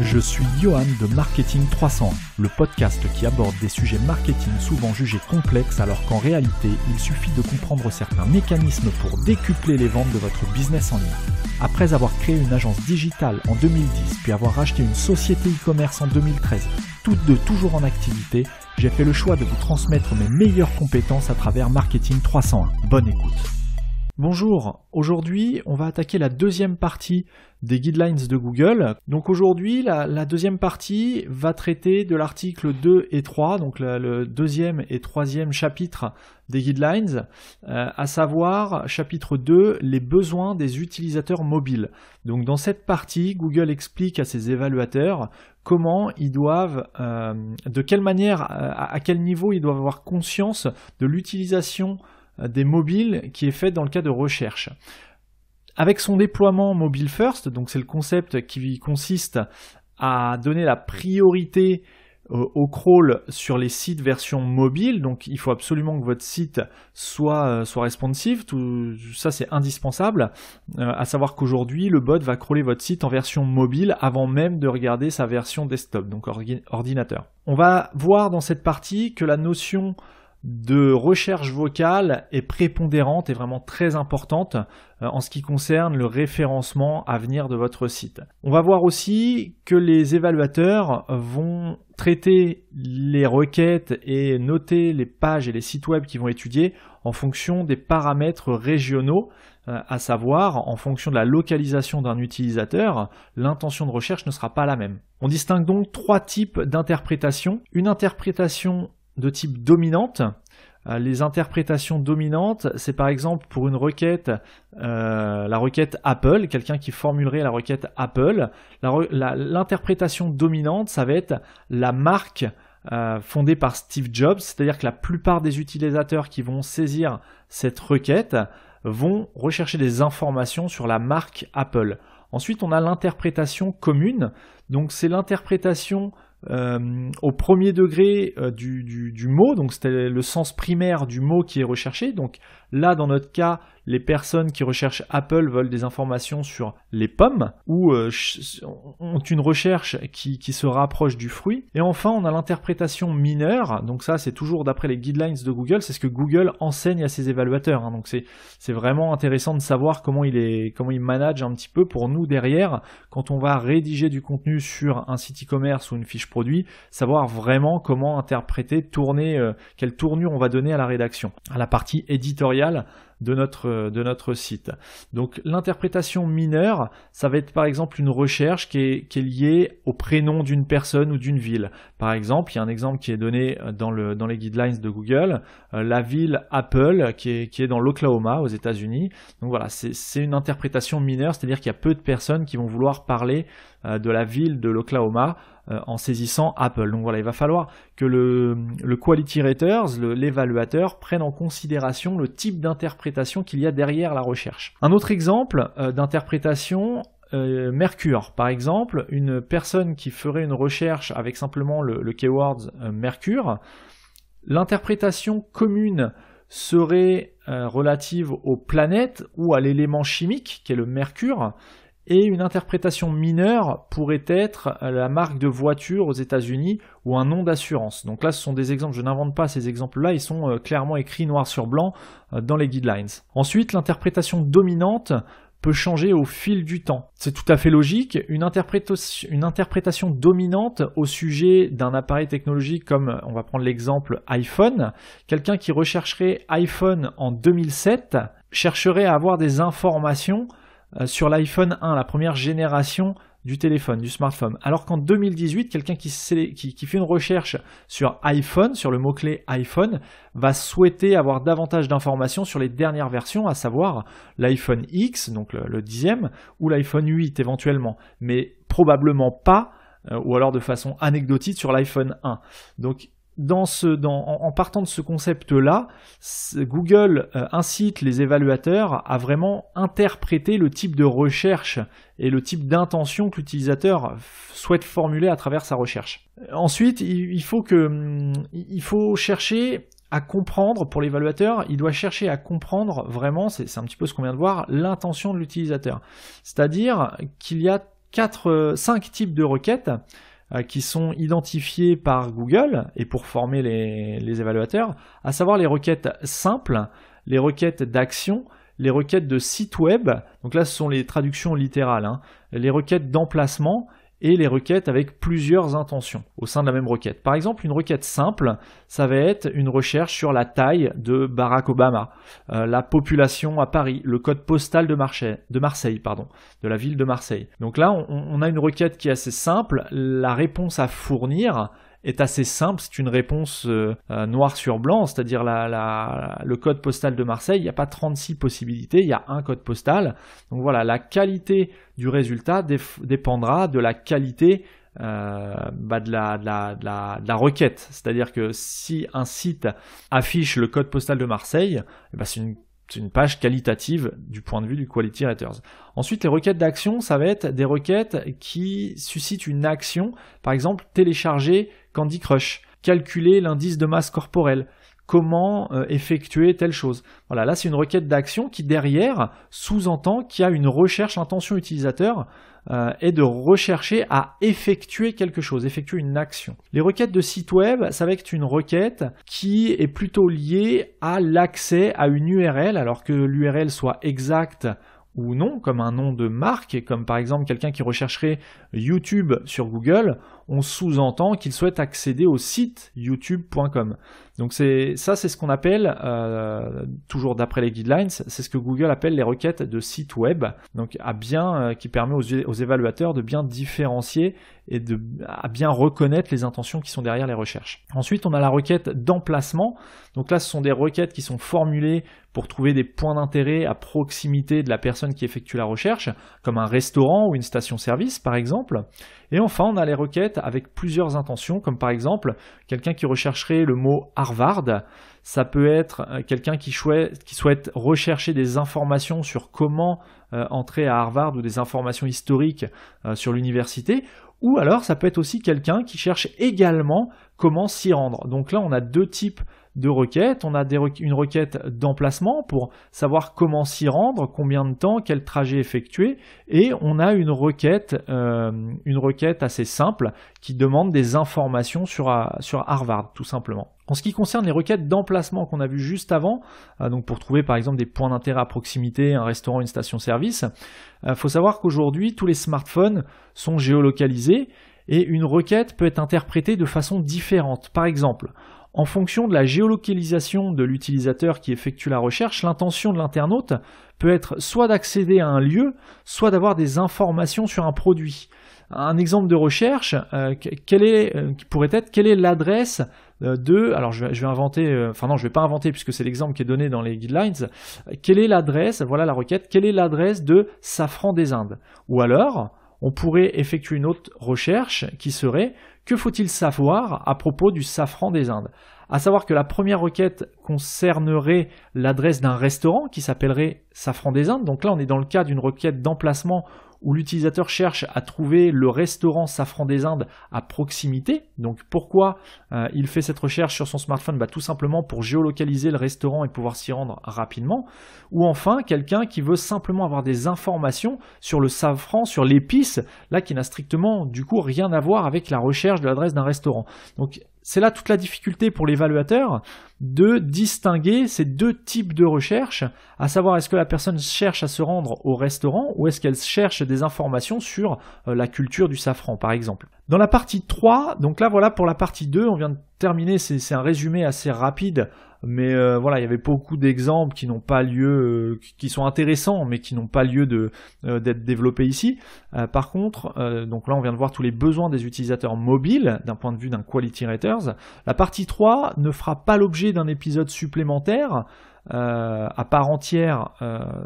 Je suis Johan de Marketing 301, le podcast qui aborde des sujets marketing souvent jugés complexes alors qu'en réalité, il suffit de comprendre certains mécanismes pour décupler les ventes de votre business en ligne. Après avoir créé une agence digitale en 2010 puis avoir racheté une société e-commerce en 2013, toutes deux toujours en activité, j'ai fait le choix de vous transmettre mes meilleures compétences à travers Marketing 301. Bonne écoute. Bonjour, aujourd'hui on va attaquer la deuxième partie des guidelines de Google. Donc aujourd'hui la deuxième partie va traiter de l'article 2 et 3, donc le deuxième et troisième chapitre des guidelines, à savoir chapitre 2, les besoins des utilisateurs mobiles. Donc dans cette partie, Google explique à ses évaluateurs comment ils doivent, de quelle manière, à quel niveau ils doivent avoir conscience de l'utilisation des mobiles qui est fait dans le cas de recherche. Avec son déploiement mobile first, donc c'est le concept qui consiste à donner la priorité au crawl sur les sites version mobile, donc il faut absolument que votre site soit responsive, tout ça c'est indispensable, à savoir qu'aujourd'hui le bot va crawler votre site en version mobile avant même de regarder sa version desktop, donc ordinateur. On va voir dans cette partie que la notion de recherche vocale est prépondérante et vraiment très importante en ce qui concerne le référencement à venir de votre site. On va voir aussi que les évaluateurs vont traiter les requêtes et noter les pages et les sites web qu'ils vont étudier en fonction des paramètres régionaux, à savoir en fonction de la localisation d'un utilisateur, l'intention de recherche ne sera pas la même. On distingue donc trois types d'interprétation. Une interprétation de type dominante. Les interprétations dominantes, c'est par exemple pour une requête, la requête Apple, quelqu'un qui formulerait la requête Apple. L'interprétation dominante, ça va être la marque fondée par Steve Jobs, c'est-à-dire que la plupart des utilisateurs qui vont saisir cette requête vont rechercher des informations sur la marque Apple. Ensuite, on a l'interprétation commune, donc c'est l'interprétation au premier degré du mot, donc c'était le sens primaire du mot qui est recherché. Donc là, dans notre cas, les personnes qui recherchent Apple veulent des informations sur les pommes ou ont une recherche qui se rapproche du fruit. Et enfin, on a l'interprétation mineure. Donc ça, c'est toujours d'après les guidelines de Google, c'est ce que Google enseigne à ses évaluateurs. Donc c'est vraiment intéressant de savoir comment il manage un petit peu pour nous derrière, quand on va rédiger du contenu sur un site e-commerce ou une fiche produit, savoir vraiment comment interpréter, tourner, quelle tournure on va donner à la rédaction, à la partie éditoriale de notre site. Donc l'interprétation mineure, ça va être par exemple une recherche qui est liée au prénom d'une personne ou d'une ville. Par exemple, il y a un exemple qui est donné dans les guidelines de Google, la ville Apple qui est dans l'Oklahoma aux États-Unis. Donc voilà, c'est une interprétation mineure, c'est-à-dire qu'il y a peu de personnes qui vont vouloir parler de la ville de l'Oklahoma en saisissant Apple. Donc voilà, il va falloir que le quality raters, l'évaluateur, prenne en considération le type d'interprétation qu'il y a derrière la recherche. Un autre exemple d'interprétation, Mercure. Par exemple, une personne qui ferait une recherche avec simplement le keyword Mercure, l'interprétation commune serait relative aux planètes ou à l'élément chimique qui est le mercure. Et une interprétation mineure pourrait être la marque de voiture aux États-Unis ou un nom d'assurance. Donc là, ce sont des exemples, je n'invente pas ces exemples-là, ils sont clairement écrits noir sur blanc dans les guidelines. Ensuite, l'interprétation dominante peut changer au fil du temps. C'est tout à fait logique. Une interprétation dominante au sujet d'un appareil technologique comme, on va prendre l'exemple iPhone, quelqu'un qui rechercherait iPhone en 2007 chercherait à avoir des informations sur l'iPhone 1, la première génération du téléphone, du smartphone. Alors qu'en 2018, quelqu'un qui fait une recherche sur iPhone, sur le mot-clé iPhone, va souhaiter avoir davantage d'informations sur les dernières versions, à savoir l'iPhone X, donc le 10e, ou l'iPhone 8 éventuellement, mais probablement pas, ou alors de façon anecdotique sur l'iPhone 1. Donc en partant de ce concept-là, Google incite les évaluateurs à vraiment interpréter le type de recherche et le type d'intention que l'utilisateur souhaite formuler à travers sa recherche. Ensuite, il faut chercher à comprendre, pour l'évaluateur, il doit chercher à comprendre vraiment, c'est un petit peu ce qu'on vient de voir, l'intention de l'utilisateur. C'est-à-dire qu'il y a 5 types de requêtes qui sont identifiés par Google et pour former les évaluateurs, à savoir les requêtes simples, les requêtes d'action, les requêtes de site web, donc là ce sont les traductions littérales, les requêtes d'emplacement et les requêtes avec plusieurs intentions au sein de la même requête. Par exemple, une requête simple, ça va être une recherche sur la taille de Barack Obama, la population à Paris, le code postal de Marseille, de la ville de Marseille. Donc là, on a une requête qui est assez simple, la réponse à fournir est assez simple, c'est une réponse noir sur blanc, c'est-à-dire le code postal de Marseille, il n'y a pas 36 possibilités, il y a un code postal. Donc voilà, la qualité du résultat dépendra de la qualité de la requête. C'est-à-dire que si un site affiche le code postal de Marseille, c'est une page qualitative du point de vue du Quality Raters. Ensuite, les requêtes d'action, ça va être des requêtes qui suscitent une action, par exemple télécharger Candy Crush, calculer l'indice de masse corporelle, comment effectuer telle chose. Voilà, là c'est une requête d'action qui derrière sous-entend qu'il y a une recherche intention utilisateur et de rechercher à effectuer quelque chose, effectuer une action. Les requêtes de site web, ça va être une requête qui est plutôt liée à l'accès à une URL, alors que l'URL soit exacte ou non, comme un nom de marque, comme par exemple quelqu'un qui rechercherait YouTube sur Google, on sous-entend qu'il souhaite accéder au site youtube.com. Donc c'est ce qu'on appelle, toujours d'après les guidelines, c'est ce que Google appelle les requêtes de site web, donc qui permet aux évaluateurs de bien différencier et à bien reconnaître les intentions qui sont derrière les recherches. Ensuite, on a la requête d'emplacement. Donc là, ce sont des requêtes qui sont formulées pour trouver des points d'intérêt à proximité de la personne qui effectue la recherche, comme un restaurant ou une station-service par exemple. Et enfin, on a les requêtes avec plusieurs intentions, comme par exemple quelqu'un qui rechercherait le mot Harvard. Ça peut être quelqu'un qui souhaite rechercher des informations sur comment entrer à Harvard ou des informations historiques sur l'université. Ou alors, ça peut être aussi quelqu'un qui cherche également comment s'y rendre. Donc là, on a deux types de requêtes. On a une requête d'emplacement pour savoir comment s'y rendre, combien de temps, quel trajet effectuer. Et on a une requête assez simple qui demande des informations sur Harvard, tout simplement. En ce qui concerne les requêtes d'emplacement qu'on a vues juste avant, donc pour trouver par exemple des points d'intérêt à proximité, un restaurant, une station-service, faut savoir qu'aujourd'hui, tous les smartphones sont géolocalisés et une requête peut être interprétée de façon différente. Par exemple, en fonction de la géolocalisation de l'utilisateur qui effectue la recherche, l'intention de l'internaute peut être soit d'accéder à un lieu, soit d'avoir des informations sur un produit. Un exemple de recherche pourrait être quelle est l'adresse alors je vais inventer, enfin non, je vais pas inventer puisque c'est l'exemple qui est donné dans les guidelines. Quelle est l'adresse, voilà la requête, quelle est l'adresse de Safran des Indes? Ou alors, on pourrait effectuer une autre recherche qui serait que faut-il savoir à propos du safran des Indes? À savoir que la première requête concernerait l'adresse d'un restaurant qui s'appellerait Safran des Indes. Donc là, on est dans le cas d'une requête d'emplacement où l'utilisateur cherche à trouver le restaurant Safran des Indes à proximité. Donc pourquoi il fait cette recherche sur son smartphone? Tout simplement pour géolocaliser le restaurant et pouvoir s'y rendre rapidement. Ou enfin, quelqu'un qui veut simplement avoir des informations sur le safran, sur l'épice, là qui n'a strictement du coup rien à voir avec la recherche de l'adresse d'un restaurant. Donc c'est là toute la difficulté pour l'évaluateur de distinguer ces deux types de recherche, à savoir est-ce que la personne cherche à se rendre au restaurant ou est-ce qu'elle cherche des informations sur la culture du safran par exemple. Dans la partie 3, donc là voilà pour la partie 2, on vient de terminer, c'est un résumé assez rapide, mais voilà, il y avait beaucoup d'exemples qui n'ont pas lieu, qui sont intéressants, mais qui n'ont pas lieu d'être développés ici. Par contre, donc là on vient de voir tous les besoins des utilisateurs mobiles d'un point de vue d'un Quality Raters. La partie 3 ne fera pas l'objet d'un épisode supplémentaire à part entière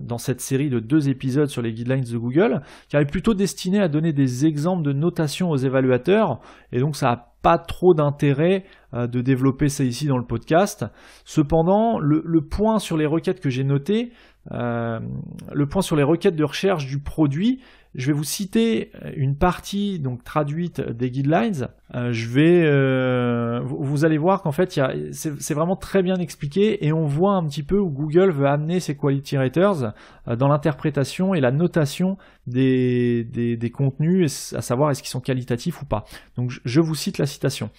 dans cette série de 2 épisodes sur les guidelines de Google, car elle est plutôt destinée à donner des exemples de notation aux évaluateurs, et donc ça n'a pas trop d'intérêt de développer ça ici dans le podcast. Cependant, le point sur les requêtes que j'ai noté, le point sur les requêtes de recherche du produit je vais vous citer une partie donc traduite des guidelines. Vous allez voir qu'en fait c'est vraiment très bien expliqué et on voit un petit peu où Google veut amener ses quality raters dans l'interprétation et la notation des contenus, à savoir est-ce qu'ils sont qualitatifs ou pas. Donc je vous cite la citation.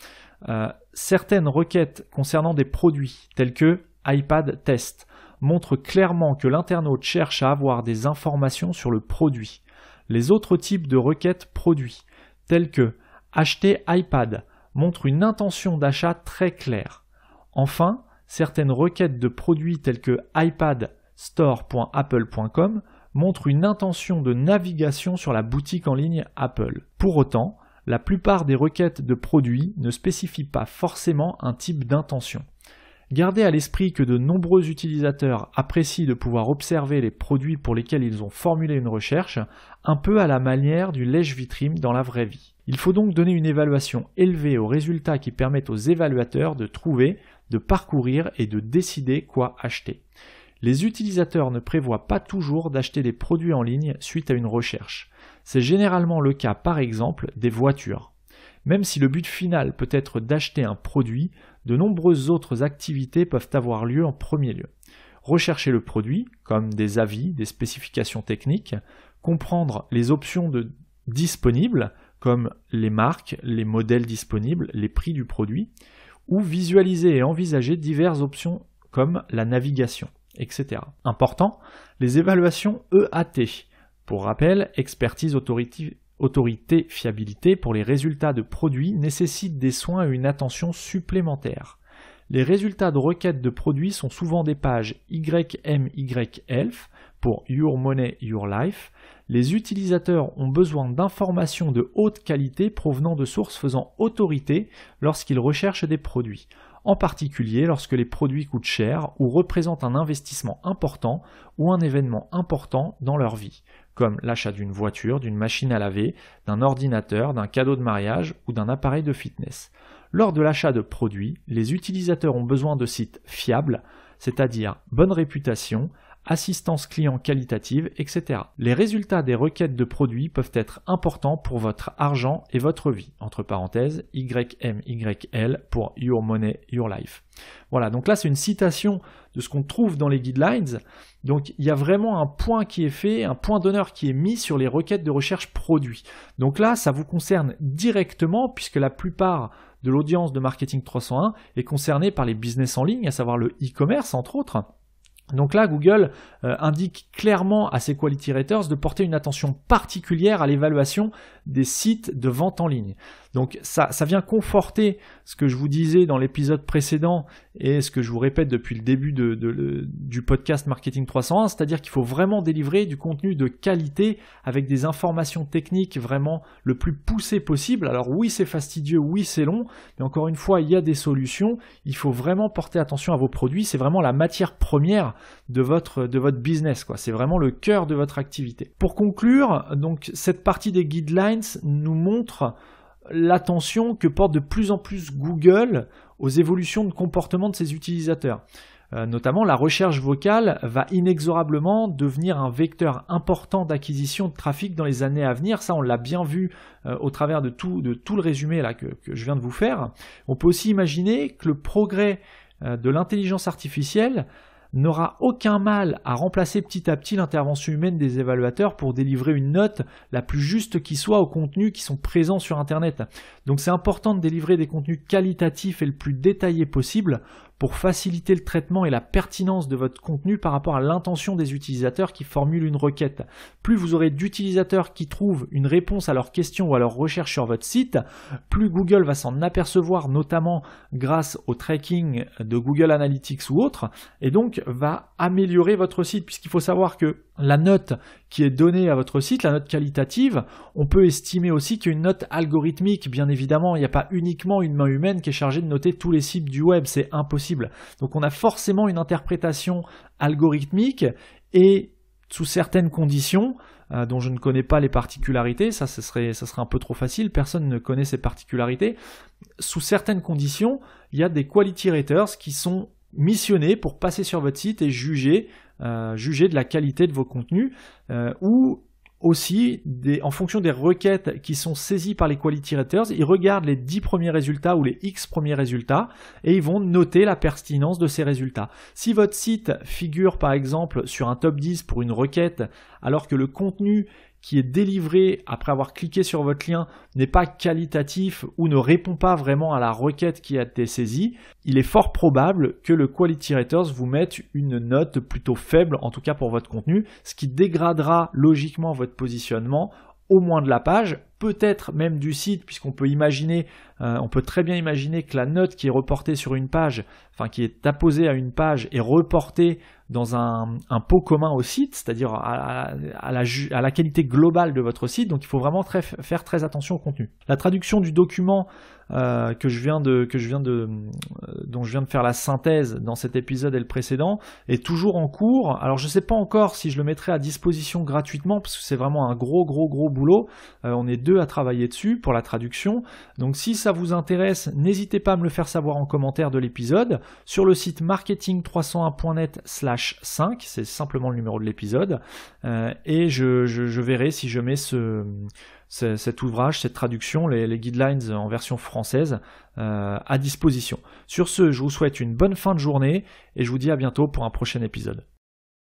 Certaines requêtes concernant des produits tels que iPad test montrent clairement que l'internaute cherche à avoir des informations sur le produit. Les autres types de requêtes produits, tels que acheter iPad, montrent une intention d'achat très claire. Enfin, certaines requêtes de produits telles que iPadstore.apple.com montrent une intention de navigation sur la boutique en ligne Apple. Pour autant, la plupart des requêtes de produits ne spécifient pas forcément un type d'intention. Gardez à l'esprit que de nombreux utilisateurs apprécient de pouvoir observer les produits pour lesquels ils ont formulé une recherche, un peu à la manière du lèche-vitrine dans la vraie vie. Il faut donc donner une évaluation élevée aux résultats qui permettent aux évaluateurs de trouver, de parcourir et de décider quoi acheter. Les utilisateurs ne prévoient pas toujours d'acheter des produits en ligne suite à une recherche. C'est généralement le cas par exemple des voitures. Même si le but final peut être d'acheter un produit, de nombreuses autres activités peuvent avoir lieu en premier lieu. Rechercher le produit, comme des avis, des spécifications techniques, comprendre les options disponibles, comme les marques, les modèles disponibles, les prix du produit, ou visualiser et envisager diverses options comme la navigation, etc. Important, les évaluations EAT. Pour rappel, expertise autorité, fiabilité pour les résultats de produits nécessitent des soins et une attention supplémentaire. Les résultats de requêtes de produits sont souvent des pages YMYELF pour Your Money, Your Life. Les utilisateurs ont besoin d'informations de haute qualité provenant de sources faisant autorité lorsqu'ils recherchent des produits, en particulier lorsque les produits coûtent cher ou représentent un investissement important ou un événement important dans leur vie, comme l'achat d'une voiture, d'une machine à laver, d'un ordinateur, d'un cadeau de mariage ou d'un appareil de fitness. Lors de l'achat de produits, les utilisateurs ont besoin de sites fiables, c'est-à-dire bonne réputation, assistance client qualitative, etc. Les résultats des requêtes de produits peuvent être importants pour votre argent et votre vie. Entre parenthèses, YMYL pour Your Money, Your Life. Voilà, donc là c'est une citation de ce qu'on trouve dans les guidelines. Donc il y a vraiment un point qui est fait, un point d'honneur qui est mis sur les requêtes de recherche produits. Donc là, ça vous concerne directement puisque la plupart de l'audience de Marketing 301 est concernée par les business en ligne, à savoir le e-commerce entre autres. Donc là, Google indique clairement à ses quality raters de porter une attention particulière à l'évaluation des sites de vente en ligne. Donc ça vient conforter ce que je vous disais dans l'épisode précédent et ce que je vous répète depuis le début du podcast Marketing 301, c'est-à-dire qu'il faut vraiment délivrer du contenu de qualité avec des informations techniques vraiment le plus poussées possible. Alors oui, c'est fastidieux, oui, c'est long, mais encore une fois, il y a des solutions. Il faut vraiment porter attention à vos produits. C'est vraiment la matière première de votre business, quoi. C'est vraiment le cœur de votre activité. Pour conclure, donc cette partie des guidelines nous montre l'attention que porte de plus en plus Google aux évolutions de comportement de ses utilisateurs. Notamment, la recherche vocale va inexorablement devenir un vecteur important d'acquisition de trafic dans les années à venir. Ça, on l'a bien vu au travers de tout le résumé là, que je viens de vous faire. On peut aussi imaginer que le progrès de l'intelligence artificielle n'aura aucun mal à remplacer petit à petit l'intervention humaine des évaluateurs pour délivrer une note la plus juste qui soit aux contenus qui sont présents sur Internet. Donc c'est important de délivrer des contenus qualitatifs et le plus détaillés possible pour faciliter le traitement et la pertinence de votre contenu par rapport à l'intention des utilisateurs qui formulent une requête. Plus vous aurez d'utilisateurs qui trouvent une réponse à leurs questions ou à leurs recherches sur votre site, plus Google va s'en apercevoir, notamment grâce au tracking de Google Analytics ou autre, et donc va améliorer votre site, puisqu'il faut savoir que la note qui est donnée à votre site, la note qualitative, on peut estimer aussi qu'il y a une note algorithmique. Bien évidemment, il n'y a pas uniquement une main humaine qui est chargée de noter tous les sites du web, c'est impossible. Donc on a forcément une interprétation algorithmique et sous certaines conditions, dont je ne connais pas les particularités, ça serait un peu trop facile, personne ne connaît ces particularités. Sous certaines conditions, il y a des quality raters qui sont missionnés pour passer sur votre site et juger de la qualité de vos contenus ou aussi, en fonction des requêtes qui sont saisies par les quality raters, ils regardent les 10 premiers résultats ou les X premiers résultats et ils vont noter la pertinence de ces résultats. Si votre site figure par exemple sur un top 10 pour une requête alors que le contenu qui est délivré après avoir cliqué sur votre lien n'est pas qualitatif ou ne répond pas vraiment à la requête qui a été saisie, il est fort probable que le Quality Raters vous mette une note plutôt faible, en tout cas pour votre contenu, ce qui dégradera logiquement votre positionnement au moins de la page, peut-être même du site, puisqu'on peut imaginer, on peut très bien imaginer que la note qui est reportée sur une page, enfin qui est apposée à une page, est reportée dans un pot commun au site, c'est-à-dire à la qualité globale de votre site. Donc il faut vraiment faire très attention au contenu. La traduction du document dont je viens de faire la synthèse dans cet épisode et le précédent est toujours en cours. Alors je ne sais pas encore si je le mettrai à disposition gratuitement parce que c'est vraiment un gros boulot. On est 2 à travailler dessus pour la traduction. Donc si ça vous intéresse, n'hésitez pas à me le faire savoir en commentaire de l'épisode sur le site marketing301.net/5, c'est simplement le numéro de l'épisode, et je verrai si je mets cet ouvrage, cette traduction, les guidelines en version française à disposition. Sur ce, je vous souhaite une bonne fin de journée et je vous dis à bientôt pour un prochain épisode.